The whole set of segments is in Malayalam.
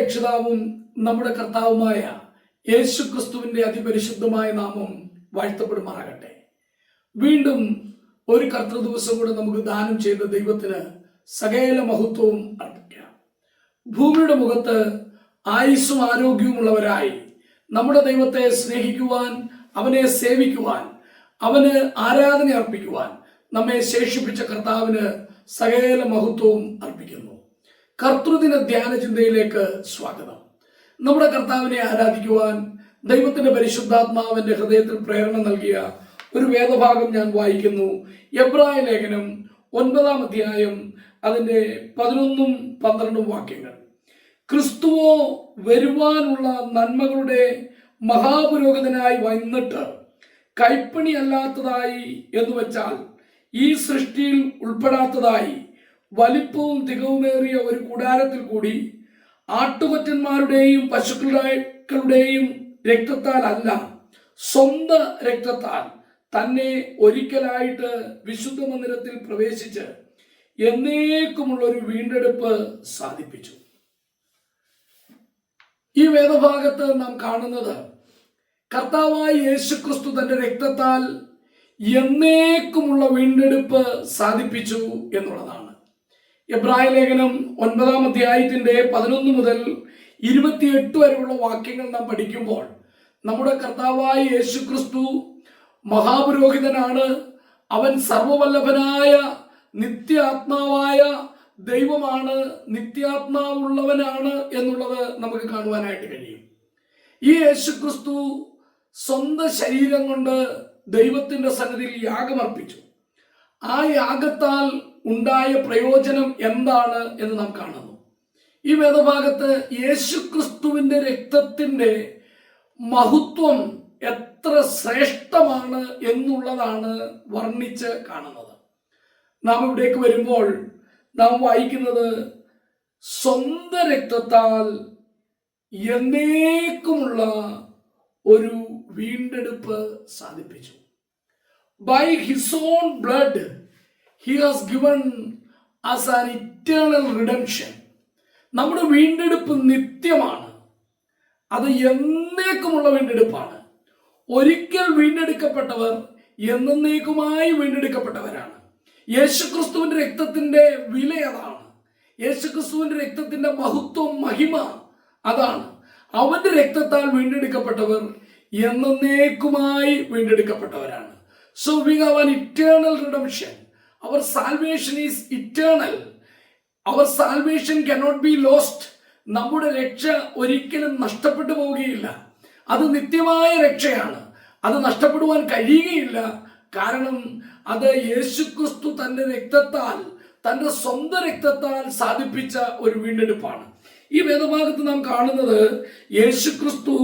രക്ഷിതാവും നമ്മുടെ കർത്താവുമായ യേശു ക്രിസ്തുവിന്റെ അതിപരിശുദ്ധമായ നാമം വാഴ്ത്തപ്പെടുമാറാകട്ടെ. വീണ്ടും ഒരു കർത്തൃ ദിവസം കൂടെ നമുക്ക് ദാനം ചെയ്ത ദൈവത്തിന് സകല മഹത്വവും അർപ്പിക്കാം. ഭൂമിയുടെ മുഖത്ത് ആയുസ്സും ആരോഗ്യവുമുള്ളവരായി നമ്മുടെ ദൈവത്തെ സ്നേഹിക്കുവാൻ, അവനെ സേവിക്കുവാൻ, അവന് ആരാധന അർപ്പിക്കുവാൻ നമ്മെ ശേഷിപ്പിച്ച കർത്താവിന് സകല മഹത്വവും അർപ്പിക്കുന്നു. കർത്തൃദിന ധ്യാന ചിന്തയിലേക്ക് സ്വാഗതം. നമ്മുടെ കർത്താവിനെ ആരാധിക്കുവാൻ ദൈവത്തിന്റെ പരിശുദ്ധാത്മാവിന്റെ ഹൃദയത്തിൽ പ്രേരണ നൽകിയ ഒരു വേദഭാഗം ഞാൻ വായിക്കുന്നു. എബ്രായ ലേഖനം 9-ാം അധ്യായം അതിന്റെ 11-12 വാക്യങ്ങൾ. ക്രിസ്തുവോ വരുവാനുള്ള നന്മകളുടെ മഹാപുരോഹിതനായി വന്നിട്ട് കൈപ്പണി അല്ലാത്തതായി എന്ന് വെച്ചാൽ ഈ സൃഷ്ടിയിൽ ഉൾപ്പെടാത്തതായി വലിപ്പവും തികവുമേറിയ ഒരു കൂടാരത്തിൽ കൂടി ആട്ടുകൊറ്റന്മാരുടെയും പശുക്കളുടെയും രക്തത്താൽ അല്ല, സ്വന്തം രക്തത്താൽ തന്നെ ഒരിക്കലായിട്ട് വിശുദ്ധ മന്ദിരത്തിൽ പ്രവേശിച്ച് എന്നേക്കുമുള്ള ഒരു വീണ്ടെടുപ്പ് സാധിപ്പിച്ചു. ഈ വേദഭാഗത്ത് നാം കാണുന്നത് കർത്താവായ യേശുക്രിസ്തു തന്റെ രക്തത്താൽ എന്നേക്കുമുള്ള വീണ്ടെടുപ്പ് സാധിപ്പിച്ചു എന്നുള്ളതാണ്. എബ്രായ ലേഖനം 9-ാം അധ്യായത്തിന്റെ 11 മുതൽ 28 വരെയുള്ള വാക്യങ്ങൾ നാം പഠിക്കുമ്പോൾ നമ്മുടെ കർത്താവായ യേശുക്രിസ്തു മഹാപുരോഹിതനാണ്. അവൻ സർവവല്ലഭനായ നിത്യാത്മാവായ ദൈവമാണ്, നിത്യാത്മാവുള്ളവനാണ് എന്നുള്ളത് നമുക്ക് കാണുവാനായിട്ട് കഴിയും. ഈ യേശുക്രിസ്തു സ്വന്തം ശരീരം കൊണ്ട് ദൈവത്തിന്റെ സന്നിധിയിൽ യാഗമർപ്പിച്ചു. ആ യാഗത്താൽ ഉണ്ടായ പ്രയോജനം എന്താണ് എന്ന് നാം കാണുന്നു. ഈ വേദഭാഗത്ത് യേശുക്രിസ്തുവിന്റെ രക്തത്തിന്റെ മഹത്വം എത്ര ശ്രേഷ്ഠമാണ് എന്നുള്ളതാണ് വർണ്ണിച്ച് കാണുന്നത്. നാം ഇവിടേക്ക് വരുമ്പോൾ നാം വായിക്കുന്നത് സ്വന്തം രക്തത്താൽ എന്നേക്കുമുള്ള ഒരു വീണ്ടെടുപ്പ് സാധിപ്പിച്ചു. By his own blood he has given us an eternal redemption. നമ്മുടെ വീണ്ടെടുപ്പ് നിത്യമാണ്, അത് എന്നേക്കുമുള്ള വീണ്ടെടുപ്പാണ്. ഒരിക്കൽ വീണ്ടെടുക്കപ്പെട്ടവർ എന്നേക്കുമായി വീണ്ടെടുക്കപ്പെട്ടവരാണ്. യേശുക്രിസ്തുവിന്റെ രക്തത്തിന്റെ വില അതാണ്. യേശുക്രിസ്തുവിന്റെ രക്തത്തിന്റെ മഹത്വം, മഹിമ അതാണ്. അവന്റെ രക്തത്താൽ വീണ്ടെടുക്കപ്പെട്ടവർ എന്നേക്കുമായി വീണ്ടെടുക്കപ്പെട്ടവരാണ്. So we have an eternal redemption. Our salvation is eternal. Our salvation cannot be lost. നമ്മുടെ രക്ഷ ഒരിക്കലും നഷ്ടപ്പെട്ടു പോവുകയില്ല. അത് നിത്യമായ രക്ഷയാണ്. അത് നഷ്ടപ്പെടുവാൻ കഴിയുകയില്ല. കാരണം അത് യേശുക്രിസ്തു തന്റെ രക്തത്താൽ, തന്റെ സ്വന്തം രക്തത്താൽ സാധിപ്പിച്ച ഒരു വീണ്ടെടുപ്പാണ്. ഈ വേദഭാഗത്ത് നാം കാണുന്നത് യേശുക്രിസ്തു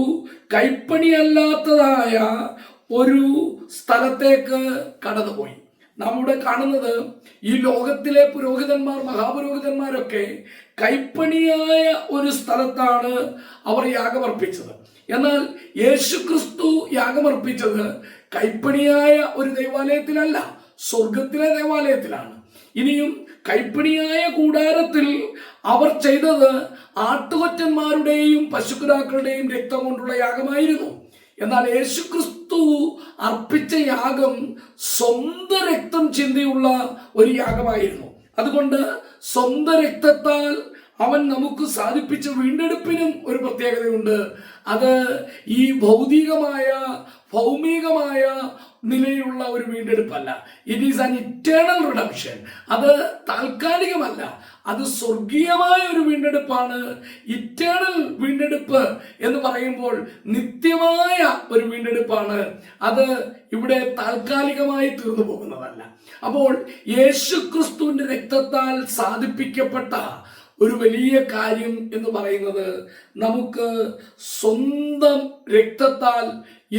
കൈപ്പണിയല്ലാത്തതായ ഒരു സ്ഥലത്തേക്ക് കടന്നുപോയി. നാം ഇവിടെ കാണുന്നത് ഈ ലോകത്തിലെ പുരോഹിതന്മാർ, മഹാപുരോഹിതന്മാരൊക്കെ കൈപ്പണിയായ ഒരു സ്ഥലത്താണ് അവർ യാഗമർപ്പിച്ചത്. എന്നാൽ യേശുക്രിസ്തു യാഗമർപ്പിച്ചത് കൈപ്പണിയായ ഒരു ദൈവാലയത്തിലല്ല, സ്വർഗത്തിലെ ദേവാലയത്തിലാണ്. ഇനിയും കൈപ്പണിയായ കൂടാരത്തിൽ അവർ ചെയ്തത് ആട്ടുകൊറ്റന്മാരുടെയും പശുക്കിടാക്കളുടെയും രക്തം കൊണ്ടുള്ള യാഗമായിരുന്നു. എന്നാൽ യേശുക്രിസ്തു അർപ്പിച്ച യാഗം സ്വന്തം രക്തം ചിന്തിയുള്ള ഒരു യാഗമായിരുന്നു. അതുകൊണ്ട് സ്വന്തം രക്തത്താൽ അവൻ നമുക്ക് സാധിപ്പിച്ച വീണ്ടെടുപ്പിനും ഒരു പ്രത്യേകതയുണ്ട്. അത് ഈ ഭൗമികമായ നിലയിലുള്ള ഒരു വീണ്ടെടുപ്പല്ല. It is an eternal redemption. അത് താൽക്കാലികമല്ല, അത് സ്വർഗീയമായ ഒരു വീണ്ടെടുപ്പാണ്. ഇറ്റേണൽ വീണ്ടെടുപ്പ് എന്ന് പറയുമ്പോൾ നിത്യമായ ഒരു വീണ്ടെടുപ്പാണ്. അത് ഇവിടെ താൽക്കാലികമായി തീർന്നു പോകുന്നതല്ല. അപ്പോൾ യേശുക്രിസ്തുവിന്റെ രക്തത്താൽ സാധിപ്പിക്കപ്പെട്ട ഒരു വലിയ കാര്യം എന്ന് പറയുന്നത് നമുക്ക് സ്വന്തം രക്തത്താൽ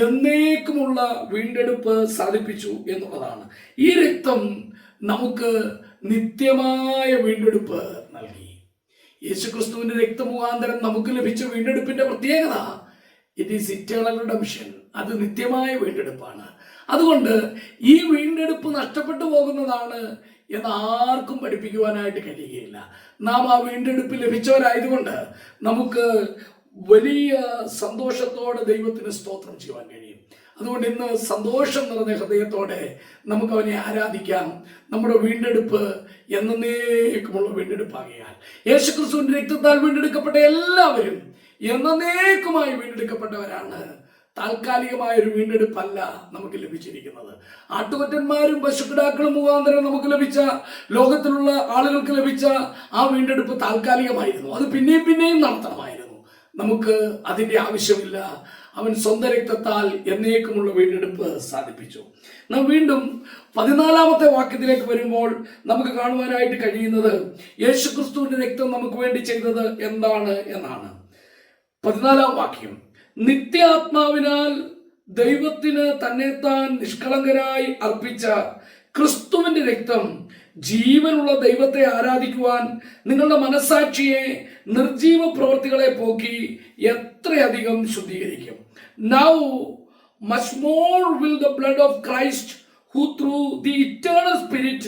എന്നേക്കുമുള്ള വീണ്ടെടുപ്പ് സാധിപ്പിച്ചു എന്നുള്ളതാണ്. ഈ രക്തം നമുക്ക് നിത്യമായ വീണ്ടെടുപ്പ് നൽകി. യേശുക്രിസ്തുവിന്റെ രക്തമുഖാന്തരം നമുക്ക് ലഭിച്ച വീണ്ടെടുപ്പിന്റെ പ്രത്യേകത ഇറ്റ് ഈസ് ഇറ്റേണൽ റിഡംഷൻ. അത് നിത്യമായ വീണ്ടെടുപ്പാണ്. അതുകൊണ്ട് ഈ വീണ്ടെടുപ്പ് നഷ്ടപ്പെട്ടു പോകുന്നതാണ് എന്ന് ആർക്കും പഠിപ്പിക്കുവാനായിട്ട് കഴിയുകയില്ല. നാം ആ വീണ്ടെടുപ്പ് ലഭിച്ചവരായതുകൊണ്ട് നമുക്ക് വലിയ സന്തോഷത്തോടെ ദൈവത്തിന് സ്തോത്രം ചെയ്യുവാൻ കഴിയും. അതുകൊണ്ട് ഇന്ന് സന്തോഷം നിറഞ്ഞ ഹൃദയത്തോടെ നമുക്ക് അവനെ ആരാധിക്കാം. നമ്മുടെ വീണ്ടെടുപ്പ് എന്നേക്കുമുള്ള വീണ്ടെടുപ്പാകിയാൽ യേശുക്രിസ്തുവിന്റെ രക്തത്താൽ വീണ്ടെടുക്കപ്പെട്ട എല്ലാവരും എന്നേക്കുമായി വീണ്ടെടുക്കപ്പെട്ടവരാണ്. താൽക്കാലികമായ ഒരു വീണ്ടെടുപ്പല്ല നമുക്ക് ലഭിച്ചിരിക്കുന്നത്. ആട്ടുകൊറ്റന്മാരും പശുക്കിടാക്കളും മുഖാന്തരം നമുക്ക് ലഭിച്ച, ലോകത്തിലുള്ള ആളുകൾക്ക് ലഭിച്ച ആ വീണ്ടെടുപ്പ് താൽക്കാലികമായിരുന്നു. അത് പിന്നെയും പിന്നെയും നടത്തണമായിരുന്നു. നമുക്ക് അതിൻ്റെ ആവശ്യമില്ല. അവൻ സ്വന്തം രക്തത്താൽ എന്നേക്കുമുള്ള വീണ്ടെടുപ്പ് സാധിപ്പിച്ചു. നാം വീണ്ടും 14-ാമത്തെ വാക്യത്തിലേക്ക് വരുമ്പോൾ നമുക്ക് കാണുവാനായിട്ട് കഴിയുന്നത് യേശുക്രിസ്തുവിന്റെ രക്തം നമുക്ക് വേണ്ടി ചെയ്തത് എന്താണ് എന്നാണ്. 14-ാം വാക്യം, നിത്യാത്മാവിനാൽ ദൈവത്തിന് തന്നെത്താൻ നിഷ്കളങ്കരായി അർപ്പിച്ച ക്രിസ്തുവിന്റെ രക്തം ജീവനുള്ള ദൈവത്തെ ആരാധിക്കുവാൻ നിങ്ങളുടെ മനസാക്ഷിയെ നിർജീവ പ്രവൃത്തികളെ പോക്കി എത്രയധികം ശുദ്ധീകരിക്കും. Now much more will the blood of Christ, who through the eternal Spirit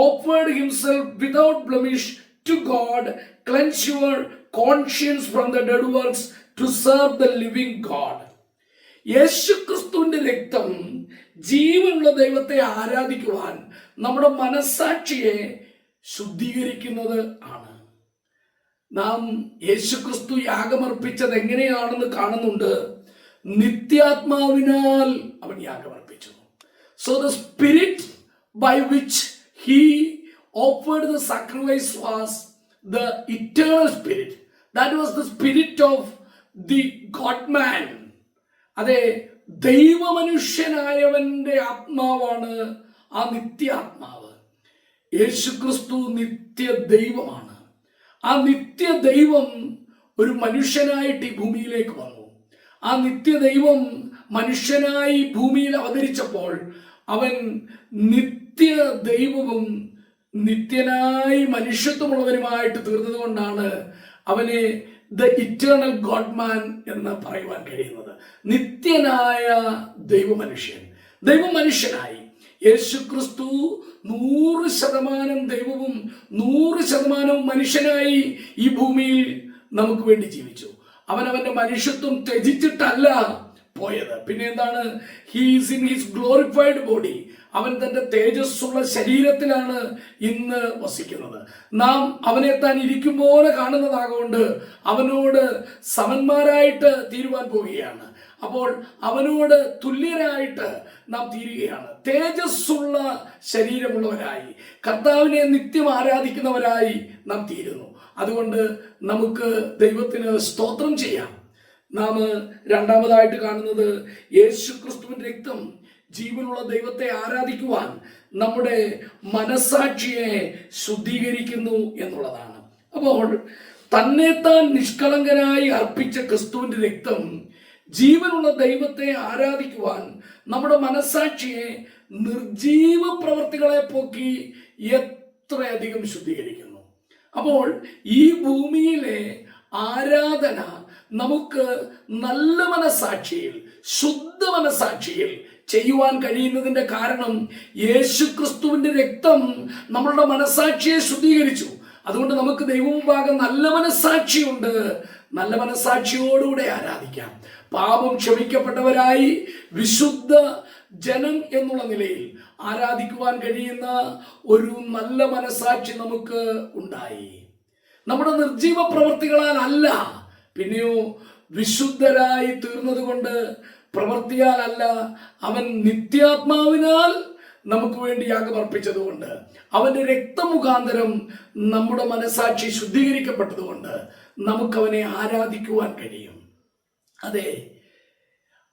offered himself without blemish to God, cleanse your conscience from the dead works to serve the living God. യേശുക്രിസ്തുവിന്റെ രക്തം ജീവനുള്ള ദൈവത്തെ ആരാധിക്കുവാൻ നമ്മുടെ മനസാക്ഷിയെ ശുദ്ധീകരിക്കുന്നത് ആണ്. നാം യേശുക്രിസ്തു യാഗമർപ്പിച്ചത് എങ്ങനെയാണെന്ന് കാണുന്നുണ്ട്. നിത്യാത്മാവിനാൽ അവൻ യാഗമർപ്പിച്ചു. So the spirit by which he offered the sacrifice was the eternal spirit. That was the spirit of the God man. അതെ, ദൈവമനുഷ്യനായവന്റെ ആത്മാവാണ് ആ നിത്യാത്മാവ്. യേശുക്രിസ്തു നിത്യ ദൈവമാണ്. ആ നിത്യ ദൈവം ഒരു മനുഷ്യനായിട്ട് ഈ ഭൂമിയിലേക്ക് വന്നു. ആ നിത്യദൈവം മനുഷ്യനായി ഭൂമിയിൽ അവതരിച്ചപ്പോൾ അവൻ നിത്യ ദൈവവും നിത്യനായി മനുഷ്യത്വമുള്ളവരുമായിട്ട് തീർന്നത് കൊണ്ടാണ് അവനെ ദ ഇറ്റേണൽ ഗോഡ് മാൻ എന്ന് പറയുവാൻ കഴിയുന്നത്. നിത്യനായ ദൈവമനുഷ്യൻ, ദൈവമനുഷ്യനായി യേശുക്രിസ്തു 100% ദൈവവും 100% മനുഷ്യനായി ഈ ഭൂമിയിൽ നമുക്ക് വേണ്ടി ജീവിച്ചു. അവന്റെ മനുഷ്യത്വം ത്യജിച്ചിട്ടല്ല പോയത്. പിന്നെ എന്താണ്? He's in his glorified body. അവൻ തന്റെ തേജസ്സുള്ള ശരീരത്തിലാണ് ഇന്ന് വസിക്കുന്നത്. നാം അവനെ താൻ ഇരിക്കും പോലെ കാണുന്നതാകൊണ്ട് അവനോട് സമന്മാരായിട്ട് തീരുവാൻ പോവുകയാണ്. അപ്പോൾ അവനോട് തുല്യരായിട്ട് നാം തീരുകയാണ്. തേജസ്സുള്ള ശരീരമുള്ളവരായി കർത്താവിനെ നിത്യം ആരാധിക്കുന്നവരായി നാം തീരുന്നു. അതുകൊണ്ട് നമുക്ക് ദൈവത്തിന് സ്തോത്രം ചെയ്യാം. നാം രണ്ടാമതായിട്ട് കാണുന്നത് യേശുക്രിസ്തുവിന്റെ രക്തം ജീവനുള്ള ദൈവത്തെ ആരാധിക്കുവാൻ നമ്മുടെ മനസാക്ഷിയെ ശുദ്ധീകരിക്കുന്നു എന്നുള്ളതാണ്. അപ്പോൾ തന്നെത്താൻ നിഷ്കളങ്കനായി അർപ്പിച്ച ക്രിസ്തുവിന്റെ രക്തം ജീവനുള്ള ദൈവത്തെ ആരാധിക്കുവാൻ നമ്മുടെ മനസാക്ഷിയെ നിർജീവ പ്രവർത്തികളെ പോക്കി എത്രയധികം ശുദ്ധീകരിക്കുന്നു. അപ്പോൾ ഈ ഭൂമിയിലെ ആരാധന നമുക്ക് നല്ല മനസാക്ഷിയിൽ, ശുദ്ധ മനസാക്ഷിയിൽ ചെയ്യുവാൻ കഴിയുന്നതിന്റെ കാരണം യേശുക്രിസ്തുവിന്റെ രക്തം നമ്മളുടെ മനസാക്ഷിയെ ശുദ്ധീകരിച്ചു. അതുകൊണ്ട് നമുക്ക് ദൈവമുമ്പാകെ നല്ല മനസാക്ഷിയുണ്ട്. നല്ല മനസാക്ഷിയോടുകൂടെ ആരാധിക്കാം. പാപം ക്ഷമിക്കപ്പെട്ടവരായി വിശുദ്ധ ജനം എന്നുള്ള നിലയിൽ ആരാധിക്കുവാൻ കഴിയുന്ന ഒരു നല്ല മനസാക്ഷി നമുക്ക് ഉണ്ടായി. നമ്മുടെ നിർജീവ പ്രവർത്തികളാൽ അല്ല, പിന്നെയോ വിശുദ്ധരായി തീർന്നത് കൊണ്ട്, പ്രവർത്തിയാലല്ല, അവൻ നിത്യാത്മാവിനാൽ നമുക്ക് വേണ്ടി യാഗമർപ്പിച്ചതുകൊണ്ട്, അവന്റെ രക്തമുഖാന്തരം നമ്മുടെ മനസാക്ഷി ശുദ്ധീകരിക്കപ്പെട്ടതുകൊണ്ട് നമുക്കവനെ ആരാധിക്കുവാൻ കഴിയും. അതെ,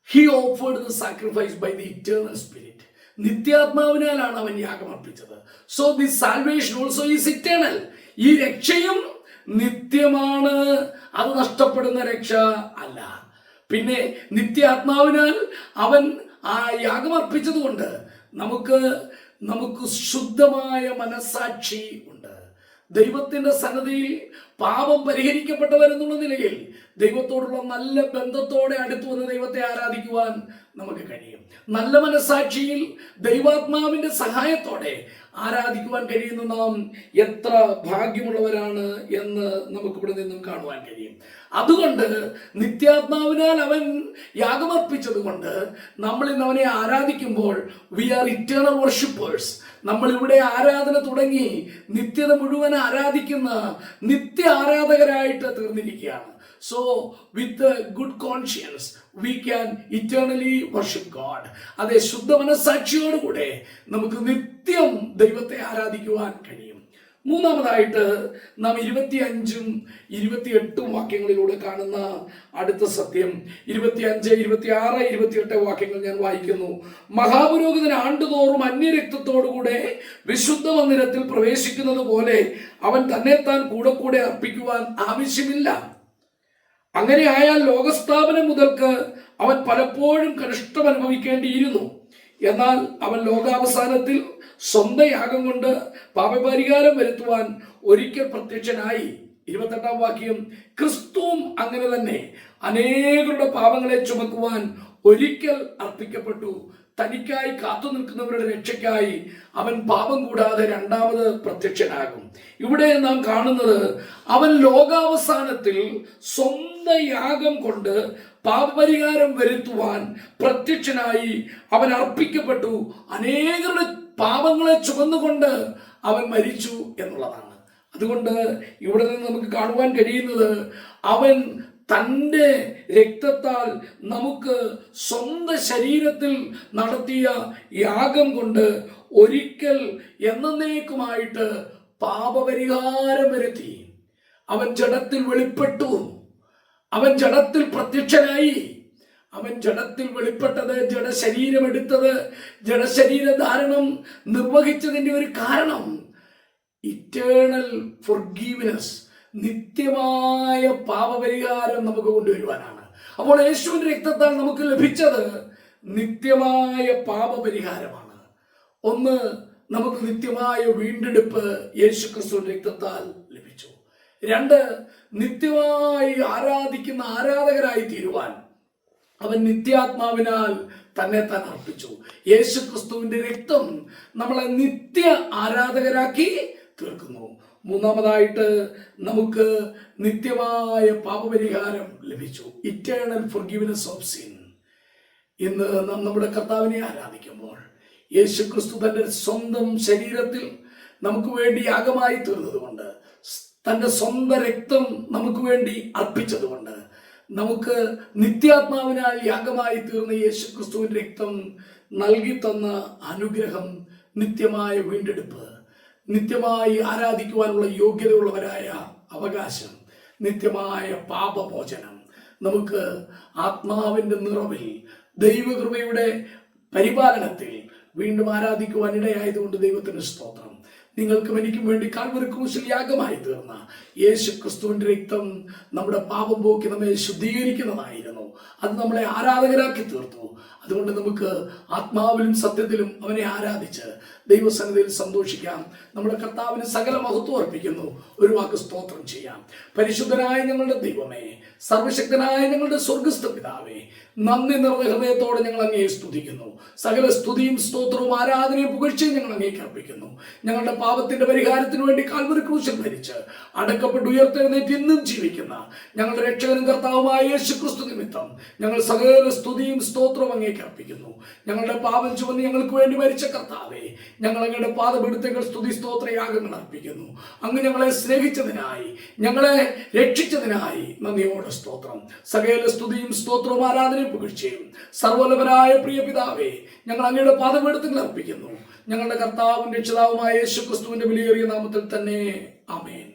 he offered the sacrifice by the eternal spirit. നിത്യാത്മാവിനാലാണ് അവൻ യാഗമർപ്പിച്ചത്. So this salvation also is eternal. ഈ രക്ഷയും നിത്യമാണ്, അത് നഷ്ടപ്പെടുന്ന രക്ഷ അല്ല. പിന്നെ നിത്യാത്മാവിനാൽ അവൻ ആ യാഗമർപ്പിച്ചതുകൊണ്ട് നമുക്ക് ശുദ്ധമായ മനസാക്ഷി ഉണ്ട്. ദൈവത്തിന്റെ സന്നദ്ധിയിൽ പാപം പരിഹരിക്കപ്പെട്ടവരെന്നുള്ള നിലയിൽ ദൈവത്തോടുള്ള നല്ല ബന്ധത്തോടെ അടുത്തു വന്ന് ദൈവത്തെ ആരാധിക്കുവാൻ നമുക്ക് കഴിയും. നല്ല മനസ്സാക്ഷിയിൽ ദൈവാത്മാവിന്റെ സഹായത്തോടെ ആരാധിക്കുവാൻ കഴിയുന്ന നാം എത്ര ഭാഗ്യമുള്ളവരാണ് എന്ന് നമുക്കിവിടെ നിന്നും കാണുവാൻ കഴിയും. അതുകൊണ്ട് നിത്യാത്മാവിനാൽ അവൻ യാഗമർപ്പിച്ചത് കൊണ്ട് നമ്മൾ ഇന്ന് അവനെ ആരാധിക്കുമ്പോൾ വി ആർ ഇറ്റേണൽ വർഷിപ്പേഴ്സ്. നമ്മൾ ഇവിടെ ആരാധന തുടങ്ങി നിത്യത മുഴുവൻ ആരാധിക്കുന്ന നിത്യ ആരാധകരായിട്ട് തീർന്നിരിക്കുകയാണ്. So with a good conscience we can eternally worship God. അതേ, ശുദ്ധ മനസ്സാക്ഷിയോടുകൂടെ നമുക്ക് നിത്യം ദൈവത്തെ ആരാധിക്കുവാൻ കഴിയും. മൂന്നാമതായിട്ട് നാം 25ഉം 28ഉം വാക്യങ്ങളിലൂടെ കാണുന്ന അടുത്ത സത്യം 25, 26, 28 വാക്യങ്ങൾ ഞാൻ വായിക്കുന്നു. മഹാപുരോഹിതൻ ആണ്ടുതോറും അന്യരക്തത്തോടുകൂടെ വിശുദ്ധ മന്ദിരത്തിൽ പ്രവേശിക്കുന്നത് പോലെ അവൻ തന്നെത്താൻ കൂടെ കൂടെ അർപ്പിക്കുവാൻ ആവശ്യമില്ല. അങ്ങനെ ആയാൽ ലോകസ്ഥാപനം മുതൽക്ക് അവൻ പലപ്പോഴും കഷ്ടം അനുഭവിക്കേണ്ടിയിരുന്നു. എന്നാൽ അവൻ ലോകാവസാനത്തിൽ സ്വന്തം യാഗം കൊണ്ട് പാപപരിഹാരം വരുത്തുവാൻ ഒരിക്കൽ പ്രത്യക്ഷനായി. 28 വാക്യം, ക്രിസ്തുവും അങ്ങനെ തന്നെ അനേകരുടെ പാപങ്ങളെ ചുമക്കുവാൻ ഒരിക്കൽ അർപ്പിക്കപ്പെട്ടു. തനിക്കായി കാത്തു നിൽക്കുന്നവരുടെ രക്ഷയ്ക്കായി അവൻ പാപം കൂടാതെ രണ്ടാമത് പ്രത്യക്ഷനാകും. ഇവിടെ നാം കാണുന്നത് അവൻ ലോകാവസാനത്തിൽ സ്വന്തം യാഗം കൊണ്ട് പാപപരിഹാരം വരുത്തുവാൻ പ്രത്യക്ഷനായി. അവൻ അർപ്പിക്കപ്പെട്ടു. അനേകരുടെ പാപങ്ങളെ ചുമന്നുകൊണ്ട് അവൻ മരിച്ചു എന്നുള്ളതാണ്. അതുകൊണ്ട് ഇവിടെ നിന്ന് നമുക്ക് കാണുവാൻ കഴിയുന്നത് അവൻ തൻ്റെ രക്തത്താൽ നമുക്ക് സ്വന്തം ശരീരത്തിൽ നടത്തിയ യാഗം കൊണ്ട് ഒരിക്കൽ എന്നേക്കുമായിട്ട് പാപപരിഹാരം വരുത്തി. അവൻ ജഡത്തിൽ വെളിപ്പെട്ടു. അവൻ ജഡത്തിൽ പ്രത്യക്ഷനായി. അവൻ ജഡത്തിൽ വെളിപ്പെട്ടത്, ജഡശരീരം എടുത്തത്, ജഡശരീര ധാരണം നിർവഹിച്ചതിൻ്റെ ഒരു കാരണം ഇറ്റേണൽ ഫോർഗീവ്നെസ്, നിത്യമായ പാപപരിഹാരം നമുക്ക് കൊണ്ടുവരുവാനാണ്. അപ്പോൾ യേശുവിന്റെ രക്തത്താൽ നമുക്ക് ലഭിച്ചത് നിത്യമായ പാപപരിഹാരമാണ്. ഒന്ന്, നമുക്ക് നിത്യമായ വീണ്ടെടുപ്പ് യേശു ക്രിസ്തുവിന്റെ രക്തത്താൽ ലഭിച്ചു. രണ്ട്, നിത്യമായി ആരാധിക്കുന്ന ആരാധകരായി തീരുവാൻ അവൻ നിത്യാത്മാവിനാൽ തന്നെ താൻ അർപ്പിച്ചു. യേശു ക്രിസ്തുവിന്റെ രക്തം നമ്മളെ നിത്യ ആരാധകരാക്കി തീർക്കുന്നു. മൂന്നാമതായിട്ട് നമുക്ക് നിത്യമായ പാപപരിഹാരം ലഭിച്ചു, ഇറ്റേണൽ ഫോർഗിവ്നെസ് ഓഫ് സിൻ. ഇന്ന് നാം നമ്മുടെ കർത്താവിനെ ആരാധിക്കുമ്പോൾ യേശു ക്രിസ്തു തൻ്റെ സ്വന്തം ശരീരത്തിൽ നമുക്ക് വേണ്ടി യാഗമായി തീർന്നതുകൊണ്ട്, തൻ്റെ സ്വന്തം രക്തം നമുക്ക് വേണ്ടി അർപ്പിച്ചതുകൊണ്ട്, നമുക്ക് നിത്യാത്മാവിനാൽ യാഗമായി തീർന്ന യേശു ക്രിസ്തുവിൻ്റെ രക്തം നൽകി തന്ന അനുഗ്രഹം, നിത്യമായ വീണ്ടെടുപ്പ്, നിത്യമായി ആരാധിക്കുവാനുള്ള യോഗ്യതയുള്ളവരായ അവകാശം, നിത്യമായ പാപമോചനം, നമുക്ക് ആത്മാവിൻ്റെ നിറവിൽ ദൈവകൃപയുടെ പരിപാലനത്തിൽ വീണ്ടും ആരാധിക്കുവാൻ ഇടയായതുകൊണ്ട് ദൈവത്തിന് സ്തോത്രം. നിങ്ങൾക്കും എനിക്കും വേണ്ടി കാൽവരി ക്രൂശിൽ യാഗമായി തീർന്ന യേശു ക്രിസ്തുവിന്റെ രക്തം നമ്മുടെ പാപം പോക്കി നമ്മെ ശുദ്ധീകരിക്കുന്നതായിരുന്നു. അത് നമ്മളെ ആരാധകരാക്കി തീർത്തു. അതുകൊണ്ട് നമുക്ക് ആത്മാവിലും സത്യത്തിലും അവനെ ആരാധിച്ച് ദൈവസന്നിധിയിൽ സന്തോഷിക്കാം. നമ്മുടെ കർത്താവിന് സകല മഹത്വം അർപ്പിക്കുന്നു. ഒരു വാക്ക് സ്തോത്രം ചെയ്യാം. പരിശുദ്ധനായ ഞങ്ങളുടെ ദൈവമേ, സർവശക്തനായ ഞങ്ങളുടെ സ്വർഗസ്ഥ പിതാവേ, നന്ദി നിറഞ്ഞ ഹൃദയത്തോടെ ഞങ്ങൾ അങ്ങയെ സ്തുതിക്കുന്നു. സകല സ്തുതിയും സ്തോത്രവും ആരാധനയും പുകഴ്ചയും ഞങ്ങൾ അങ്ങേക്ക് അർപ്പിക്കുന്നു. ഞങ്ങളുടെ പാപത്തിന്റെ പരിഹാരത്തിന് വേണ്ടി കാൽവരി ക്രൂശിൽ മരിച്ച് അടക്കപ്പെട്ട് ഉയർത്തെഴുന്നേറ്റ് ഇന്നും ജീവിക്കുന്ന ഞങ്ങളുടെ രക്ഷകനും കർത്താവുമായ യേശു ക്രിസ്തു നിമിത്തം ഞങ്ങൾ സകല സ്തുതിയും സ്തോത്രവും അങ്ങേക്ക് അർപ്പിക്കുന്നു. ഞങ്ങളുടെ പാപം ചുമന്ന് ഞങ്ങൾക്ക് വേണ്ടി മരിച്ച കർത്താവേ, ഞങ്ങൾ അങ്ങയുടെ പാദപീഠത്തേക്കാൾ സ്തുതി സ്തോത്ര യാഗങ്ങൾ അർപ്പിക്കുന്നു. അങ്ങ് ഞങ്ങളെ സ്നേഹിച്ചതിനായി, ഞങ്ങളെ രക്ഷിച്ചതിനായി നന്ദിയോടെ സ്തോത്രം. സകല സ്തുതിയും സ്തോത്രവും ആരാധനയും പുകഴ്ചയും സർവ്വലഭനായ പ്രിയ പിതാവേ, ഞങ്ങൾ അങ്ങയുടെ പാദപീഠത്തിൽ അർപ്പിക്കുന്നു. ഞങ്ങളുടെ കർത്താവും രക്ഷിതാവുമായ യേശു ക്രിസ്തുവിന്റെ വിലയേറിയ നാമത്തിൽ തന്നെ ആമേൻ.